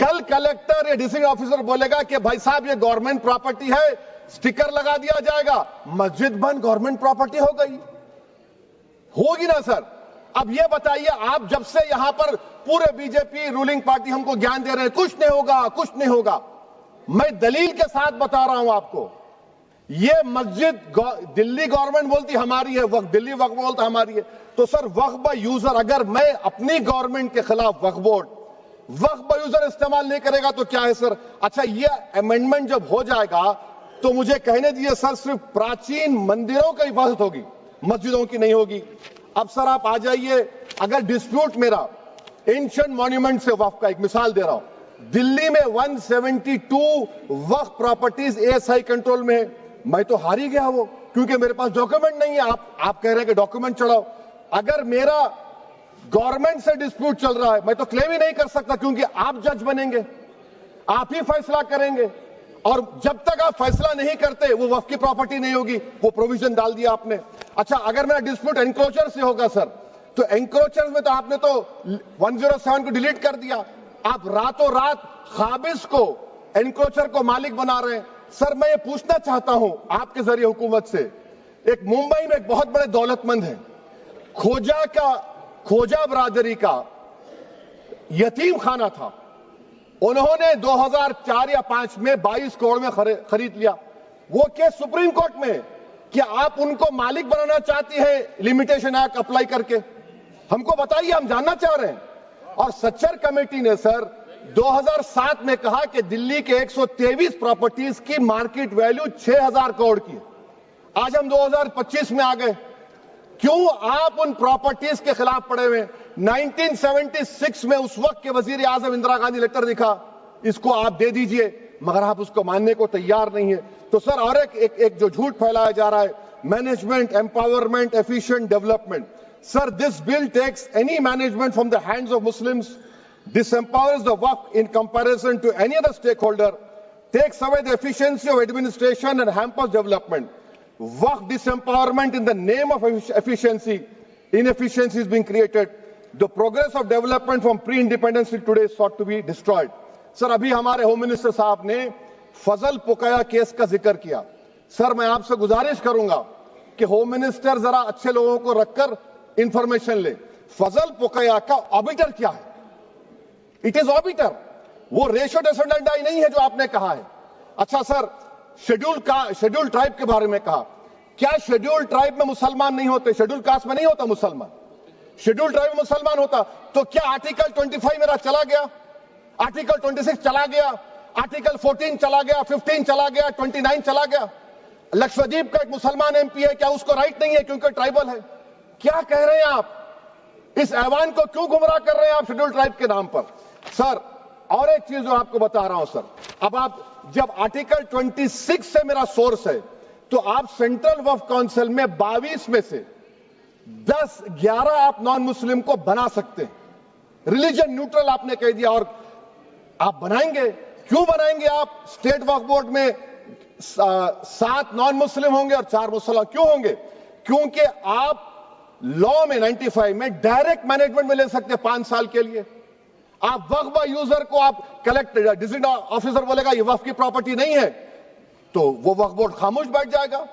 کل کلیکٹر یا district officer بولے گا کہ بھائی صاحب یہ گورنمنٹ پراپرٹی ہے, سٹیکر لگا دیا جائے گا, مسجد بند گورنمنٹ پراپرٹی ہو گئی, ہوگی نا سر؟ اب یہ بتائیے, آپ جب سے یہاں پر پورے بی جے پی رولنگ پارٹی ہم کو گیان دے رہے ہیں کچھ نہیں ہوگا, کچھ نہیں ہوگا. میں دلیل کے ساتھ بتا رہا ہوں آپ کو, یہ مسجد دلی گورنمنٹ بولتی ہماری ہے, وقف دلی وقف بولتا ہماری ہے. تو سر وقف با یوزر, اگر میں اپنی گورنمنٹ کے خلاف وقف بورڈ وقف با یوزر استعمال نہیں کرے گا تو کیا ہے سر؟ اچھا یہ امینڈمنٹ جب ہو جائے گا تو مجھے کہنے دیجیے سر, صرف پراچین مندروں کی حفاظت ہوگی, مسجدوں کی نہیں ہوگی. اب سر آپ آ جائیے, اگر ڈسپیوٹ میرا اینشنٹ مانیومنٹ سے وقف کا, ایک مثال دے رہا ہوں, دلی میں 172 وقف پراپرٹیز ASI کنٹرول میں ہے, میں تو ہار ہی گیا وہ, کیونکہ میرے پاس ڈاکیومنٹ نہیں ہے. آپ کہہ رہے ہیں کہ ڈاکیومنٹ چڑھاؤ. اگر میرا گورنمنٹ سے ڈسپیوٹ چل رہا ہے میں تو کلیم ہی نہیں کر سکتا, کیونکہ آپ جج بنیں گے, آپ ہی فیصلہ کریں گے, اور جب تک آپ فیصلہ نہیں کرتے وہ وقف کی پراپرٹی نہیں ہوگی. وہ پروویژن ڈال دیا آپ نے. اچھا اگر میرا ڈسپیوٹ انکروچر سے ہوگا سر, تو انکروچر میں تو آپ نے تو 107 کو ڈیلیٹ کر دیا, آپ راتوں رات قابض کو انکروچر کو مالک بنا رہے ہیں. سر میں یہ پوچھنا چاہتا ہوں آپ کے ذریعے حکومت سے, ایک ممبئی میں ایک بہت بڑے دولت مند ہیں, کھوجا برادری کا یتیم خانہ تھا, انہوں نے 2004 یا 2005 میں 22 کروڑ میں خرید لیا. وہ کیس سپریم کورٹ میں, کہ آپ ان کو مالک بنانا چاہتی ہیں لمیٹیشن ایکٹ اپلائی کر کے, ہم کو بتائیے, ہم جاننا چاہ رہے ہیں. اور سچر کمیٹی نے سر 2007 میں کہا کہ دلی کے 123 پراپرٹیز کی مارکیٹ ویلیو 6000 کروڑ کی. آج ہم 2025 میں آ گئے, کیوں آپ ان پراپرٹیز کے خلاف پڑے ہوئے؟ 1976 میں اس وقت کے وزیر اعظم اندرا گاندھی لیٹر لکھا, اس کو آپ دے دیجئے, مگر آپ اس کو ماننے کو تیار نہیں ہے. تو سر اور ایک جو جھوٹ پھیلایا جا رہا ہے, management, empowerment, efficient development. Sir, this bill takes any management from the hands of Muslims, disempowers the Waqf in comparison to any other stakeholder, takes away the efficiency of administration and hampers development. Waqf disempowerment in the name of efficiency, inefficiency is being created. The progress of development from pre-independence till today is sought to be destroyed. Sir, ابھی ہمارے home minister صاحب نے فضل پوکایا case کا ذکر کیا. سر میں آپ سے گزارش کروں گا کہ ہوم منسٹر ذرا اچھے لوگوں کو رکھ کر انفارمیشن لے. فضل پوکایا کا آبیٹر کیا ہے؟ اٹ از آبیٹر, وہ ریشو ڈیسنڈنٹ نہیں ہے جو آپ نے کہا ہے. اچھا سر, شیڈول ٹرائب کے بارے میں کہا, کیا شیڈول ٹرائب میں مسلمان نہیں ہوتے؟ شیڈول کاسٹ میں نہیں ہوتا مسلمان, شیڈول ٹرائب میں مسلمان ہوتا. تو کیا آرٹیکل 25 میرا چلا گیا, آرٹیکل 26 چلا گیا, آرٹیکل 14 چلا گیا, 15 چلا گیا, 29 چلا گیا؟ لکشدیپ کا ایک مسلمان ایم پی ہے, کیا اس کو رائٹ نہیں ہے کیونکہ ٹرائبل ہے؟ کیا کہہ رہے ہیں آپ؟ اس ایوان کو کیوں گمراہ کر رہے ہیں آپ شیڈول ٹرائب کے نام پر؟ سر اور ایک چیز جو آپ کو بتا رہا ہوں سر, اب آپ جب آرٹیکل 26 سے میرا سورس ہے تو آپ سینٹرل وقف کونسل میں 22 میں سے 11 آپ نان مسلم کو بنا سکتے ہیں. ریلیجن نیوٹرل آپ نے کہہ دیا, اور آپ بنائیں گے. کیوں بنائیں گے آپ؟ اسٹیٹ وقف بورڈ میں 7 نان مسلم ہوں گے اور 4 مسلمان. کیوں ہوں گے؟ کیونکہ آپ لا میں 95 میں ڈائریکٹ مینجمنٹ میں لے سکتے 5 سال کے لیے. آپ وقف با یوزر کو آپ کلیکٹر ڈسٹرکٹ آفیسر بولے گا یہ وقف کی پراپرٹی نہیں ہے, تو وہ وقف بورڈ خاموش بیٹھ جائے گا,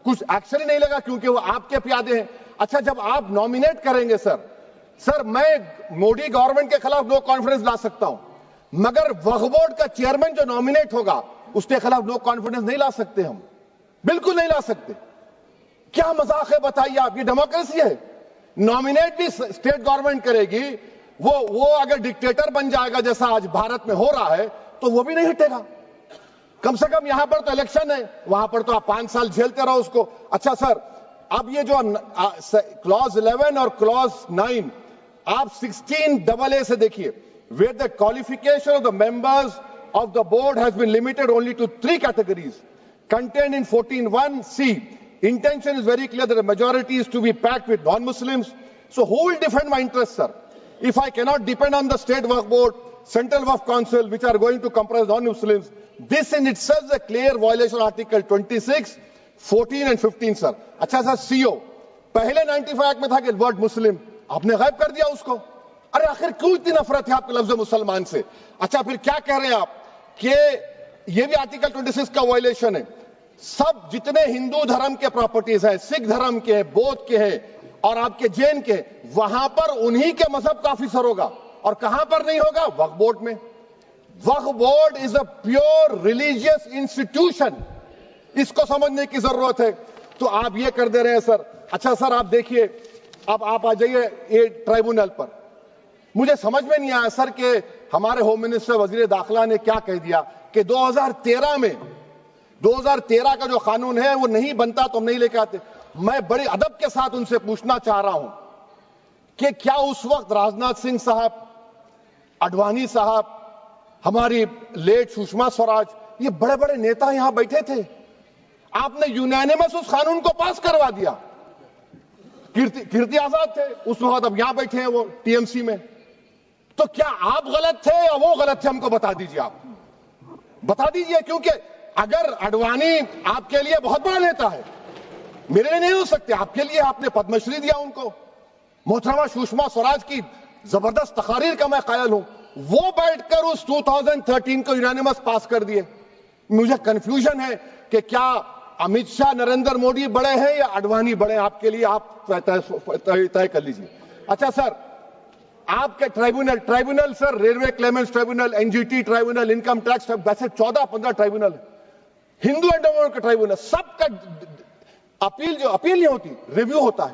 کچھ ایکشن ہی نہیں لگا, کیونکہ وہ آپ کے پیادے ہیں. اچھا جب آپ نامینیٹ کریں گے سر میں مودی گورنمنٹ کے خلاف نو کانفیڈنس لا سکتا ہوں, مگر وقف بورڈ کا چیئرمین جو نامینیٹ ہوگا اس کے خلاف نو کانفیڈنس نہیں لا سکتے, ہم بالکل نہیں لا سکتے. کیا مذاق ہے بتائیے آپ؟ یہ ڈیموکریسی ہے. نامینیٹ بھی اسٹیٹ گورنمنٹ کرے گی, وہ اگر ڈکٹیٹر بن جائے گا جیسا آج بھارت میں ہو رہا ہے تو وہ بھی نہیں ہٹے گا. کم سے کم یہاں پر تو الیکشن ہے, وہاں پر تو آپ 5 سال جھیلتے رہو اس کو. اچھا سر, اب یہ جو کلوز 11 اور کلوز 9 آپ 16AA سے دیکھیے, where the qualification of the members of the board has been limited only to 3 categories contained in 14(1)(c). Intention is very clear that the majority is to be packed with non-Muslims. So who will defend my interests, sir? If I cannot depend on the state waqf board, central waqf council, which are going to comprise non-Muslims, this in itself is a clear violation of Article 26, 14 and 15, sir. اچھا سر, CO پہلے 95 act میں تھا کہ word مسلم, آپ نے غائب کر دیا اس کو. ارے آخر کیوں اتنی نفرت ہے آپ کے لفظ مسلمان سے؟ اچھا پھر کیا کہہ رہے ہیں آپ کہ یہ بھی آرٹیکل 26 کا وائلیشن ہے. سب جتنے ہندو دھرم کے پراپرٹیز ہیں، سکھ دھرم کے، بودھ کے ہیں اور آپ کے جین کے، وہاں پر انہی کے مذہب کا آفیسر ہوگا. اور کہاں پر نہیں ہوگا؟ وقف بورڈ میں. وقف board is a pure religious institution. اس کو سمجھنے کی ضرورت ہے. تو آپ یہ کر دے رہے ہیں سر. اچھا سر آپ دیکھیے، اب آپ آ جائیے یہ ٹرائبونل پر. مجھے سمجھ میں نہیں آیا سر کہ ہمارے ہوم منسٹر وزیر داخلہ نے کیا کہہ دیا کہ 2013 کا جو قانون ہے وہ نہیں بنتا تو ہم نہیں لے کے آتے. میں بڑے ادب کے ساتھ ان سے پوچھنا چاہ رہا ہوں کہ کیا اس وقت راجناتھ سنگھ صاحب، اڈوانی صاحب، ہماری لیٹ سشما سوراج، یہ بڑے بڑے نیتا یہاں بیٹھے تھے؟ آپ نے یونینیمس اس قانون کو پاس کروا دیا. کیرتی آزاد تھے اس وقت، اب یہاں بیٹھے ہیں وہ ٹی ایم سی میں. تو کیا آپ غلط تھے یا وہ غلط تھے؟ ہم کو بتا دیجیے. آپ بتا دیجیے، کیونکہ اگر اڈوانی آپ کے لیے بہت بڑا نیتا ہے، میرے لیے نہیں ہو سکتے. آپ کے لیے آپ نے پدم شری دیا ان کو. محترمہ سشما سوراج کی زبردست تقاریر کا میں قائل ہوں. وہ بیٹھ کر اس 2013 کو یونینیمس پاس کر دیے. مجھے کنفیوژن ہے کہ کیا امت شاہ، نریندر مودی بڑے ہیں یا اڈوانی بڑے ہیں؟ آپ کے لیے آپ طے کر لیجیے. اچھا سر، آپ کے tribunal sir, railway claimants tribunal, N G T tribunal, income tax, ویسے 14-15 ٹرائبونل ہے. ہندو اینڈ کا ٹرائبونل، سب کا اپیل نہیں ہوتی، ریویو ہوتا ہے.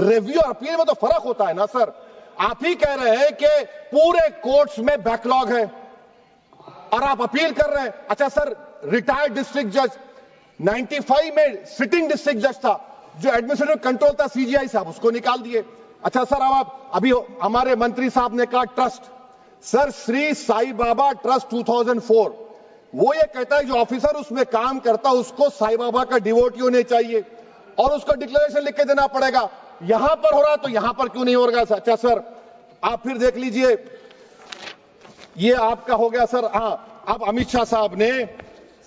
ریویو اور اپیل میں تو فرق ہوتا ہے نا سر. آپ ہی کہہ رہے ہیں کہ پورے کورٹس میں بیک لاگ ہے اور آپ اپیل کر رہے ہیں. اچھا سر، ریٹائرڈ ڈسٹرکٹ جج 95 میں سٹنگ ڈسٹرکٹ جج تھا، جو ایڈمنسٹریٹو کنٹرول تھا سی جی آئی صاحب، اس کو نکال دیے. اچھا سر، ابھی ہمارے منتری صاحب نے کہا ٹرسٹ. سر، شری سائی بابا ٹرسٹ 2004، وہ یہ کہتا ہے جو آفیسر اس میں کام کرتا اس کو سائی بابا کا ڈیووٹی ہونے چاہیے اور اس کو ڈکلیریشن لکھ کے دینا پڑے گا. یہاں پر ہو رہا تو یہاں پر کیوں نہیں ہو رہا؟ اچھا سر، آپ پھر دیکھ لیجئے، یہ آپ کا ہو گیا سر. ہاں، اب امت شاہ صاحب نے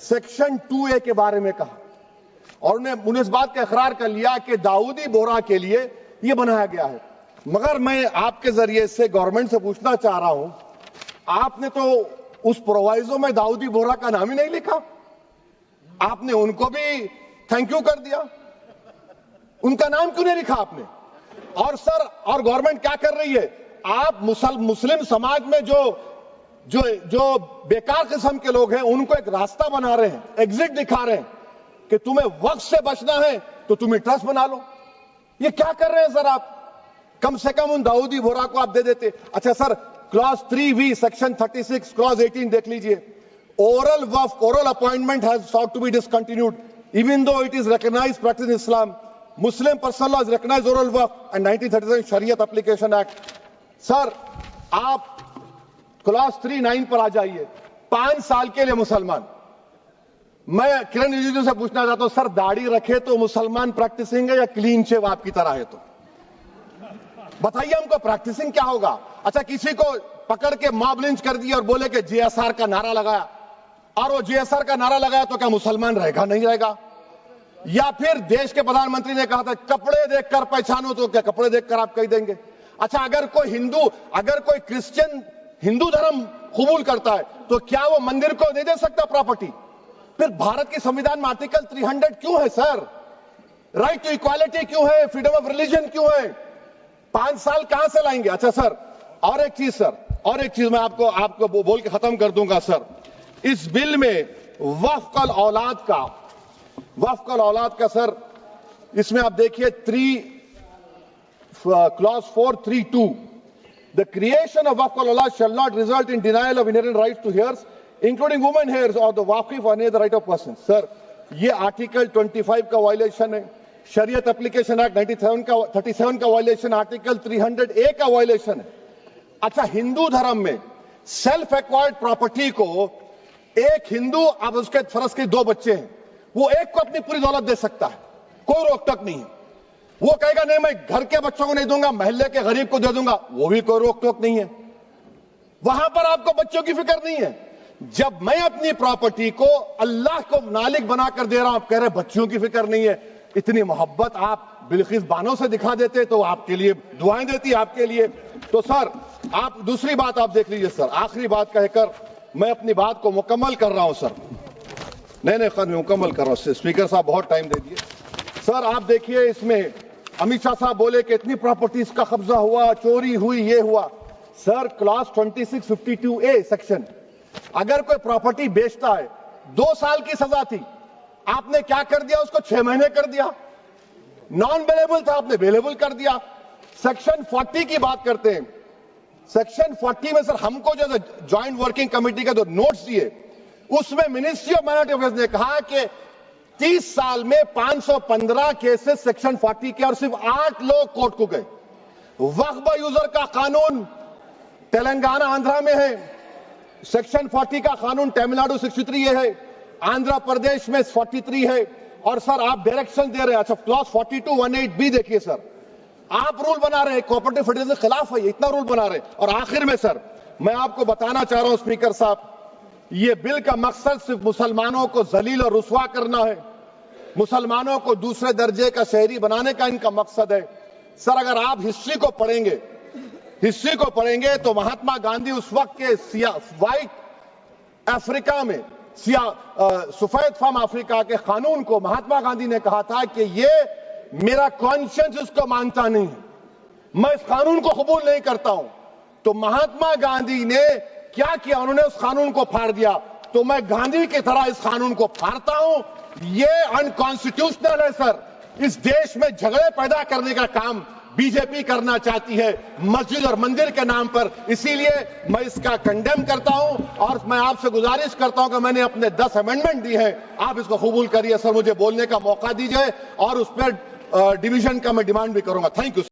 سیکشن 2A کے بارے میں کہا اور انہوں نے اس بات کا اقرار کر لیا کہ داؤدی بورہ کے لیے یہ بنایا گیا ہے. مگر میں آپ کے ذریعے سے گورنمنٹ سے پوچھنا چاہ رہا ہوں، آپ نے تو اس پرووائزو میں داؤدی بورہ کا نام ہی نہیں لکھا. آپ نے ان کو بھی تھینک یو کر دیا، ان کا نام کیوں نہیں لکھا آپ نے؟ اور سر، اور گورنمنٹ کیا کر رہی ہے؟ آپ مسلم سماج میں جو بیکار قسم کے لوگ ہیں ان کو ایک راستہ بنا رہے ہیں، ایگزٹ دکھا رہے ہیں کہ تمہیں وقت سے بچنا ہے تو تمہیں ٹرسٹ بنا لو. یہ کیا کر رہے ہیں سر آپ؟ کم سے کم ان داؤدی بورہ کو آپ دے دیتے. اچھا سر، کلاس 3V سیکشن 36 کلاس 18 دیکھ لیجئے. Oral وقف، oral appointment has sought to be discontinued even though it is recognized practice in Islam. Muslim personal law has recognized oral waqf and 1937 Shariat Application Act. سر، آپ class 3-9 پر آ جائیے. 5 سال کے لیے مسلمان. میں کرن رجیجو سے پوچھنا چاہتا ہوں سر، داڑھی رکھے تو مسلمان پریکٹسنگ ہے یا کلین شیو آپ کی طرح ہے؟ تو بتائیے ہم کو پریکٹسنگ کیا ہوگا؟ اچھا، کسی کو پکڑ کے ماب لنچ کر دیا اور بولے کہ JSR کا نعرہ لگایا، اور وہ JSR کا نعرہ لگایا تو کیا مسلمان رہے گا؟ نہیں رہے گا. یا پھر دیش کے پردھان منتری نے کہا تھا کپڑے دیکھ کر پہچانو، تو کیا کپڑے دیکھ کر آپ کہہ دیں گے؟ اچھا، اگر کوئی کرسچن ہندو دھرم قبول کرتا ہے تو کیا وہ مندر کو نہیں دے سکتا پراپرٹی؟ پھر بھارت کی سمویدھان میں آرٹیکل 300 کیوں ہے سر؟ رائٹ ٹو ایکوالٹی کیوں ہے؟ فریڈم آف ریلیجن کیوں ہے؟ 5 سال کہاں سے لائیں گے؟ اچھا سر، اور ایک چیز میں آپ کو بول کے ختم کر دوں گا سر. اس بل میں وقف الاولاد کا سر، اس میں آپ دیکھیے clause 432، the creation of waqf al-awlad shall not result in denial of inherent rights to heirs, including women heirs or the waqif or any other right of person. سر، یہ آرٹیکل 25 کا وائلیشن ہے، شریعت اپلیکیشن ایکٹ 37 کا violation, article 300A کا violation ہے. اچھا، ہندو دھرم میں سیلف ایکوائرڈ پراپرٹی کو ایک ہندو، اب اس کے فرض کے 2 بچے ہیں، وہ ایک کو اپنی پوری دولت دے سکتا ہے، کوئی روک ٹوک نہیں ہے. وہ کہے گا نہیں میں گھر کے بچوں کو نہیں دوں گا، محلے کے غریب کو دے دوں گا، وہ بھی کوئی روک ٹوک نہیں ہے. وہاں پر آپ کو بچوں کی فکر نہیں ہے. جب میں اپنی پراپرٹی کو اللہ کو مالک بنا کر دے رہا ہوں، آپ کہہ رہے بچوں کی فکر نہیں ہے. اتنی محبت آپ بلقیس بانو سے دکھا دیتے تو آپ کے لیے دعائیں دیتی آپ کے لیے. تو سر آپ دوسری بات آپ دیکھ لیجئے سر, آخری بات کہہ کر میں اپنی بات کو مکمل کر رہا ہوں سر. نہیں خود میں مکمل کر رہا ہوں. اسپیکر صاحب بہت ٹائم دے دیے. سر آپ دیکھیے اس میں امت شاہ صاحب بولے کہ اتنی پراپرٹیز کا قبضہ ہوا, چوری ہوئی, یہ ہوا. سر کلاس 2652A سیکشن, اگر کوئی پراپرٹی بیچتا ہے 2 سال کی سزا تھی, آپ نے کیا کر دیا, اس کو 6 مہینے کر دیا. نان بیلیبل تھا, آپ نے بیلیبل کر دیا. سیکشن 40 کی بات کرتے ہیں. سیکشن 40 میں سر ہم کو جو جوائنٹ ورکنگ کمیٹی کا جو نوٹس دیے, اس میں منسٹری آف مائنورٹی افیئرز نے کہا کہ 30 سال میں 515 کیسز سیکشن 40 کے, اور صرف 8 لوگ کورٹ کو گئے. وقف یوزر کا قانون تلنگانہ آندھرا میں ہے, سیکشن 40 کا قانون تمل ناڈو 63 یہ ہے, آندھرا پردیش میں 43 ہے. اور سر آپ ڈائریکشن دے رہے ہیں. اچھا کلاس 4218B دیکھیے سر, آپ رول بنا رہے ہیں کوآپریٹو فیڈریشن کے خلاف ہے, اتنا رول بنا رہے ہیں. اور آخر میں سر میں آپ کو بتانا چاہ رہا ہوں اسپیکر صاحب, یہ بل کا مقصد صرف مسلمانوں کو ذلیل اور رسوا کرنا ہے, مسلمانوں کو دوسرے درجے کا شہری بنانے کا ان کا مقصد ہے. سر اگر آپ ہسٹری کو پڑھیں گے تو مہاتما گاندھی اس وقت کے وائٹ افریقہ میں سفید فام افریقہ کے قانون کو مہاتما گاندھی نے کہا تھا کہ یہ میرا کانشنس اس کو مانتا نہیں ہے, میں اس قانون کو قبول نہیں کرتا ہوں. تو مہاتما گاندھی نے کیا کیا, انہوں نے اس قانون کو پھاڑ دیا. تو میں گاندھی کی طرح اس قانون کو پھاڑتا ہوں. یہ انکانسٹیٹیوشنل ہے سر. اس دیش میں جھگڑے پیدا کرنے کا کام بی جے پی کرنا چاہتی ہے مسجد اور مندر کے نام پر. اسی لیے میں اس کا کنڈیم کرتا ہوں, اور میں آپ سے گزارش کرتا ہوں کہ میں نے اپنے 10 امینڈمنٹ دی ہیں, آپ اس کو قبول کریے. سر مجھے بولنے کا موقع دیجیے, اور اس پر ڈویژن کا میں ڈیمانڈ بھی کروں گا. Thank you.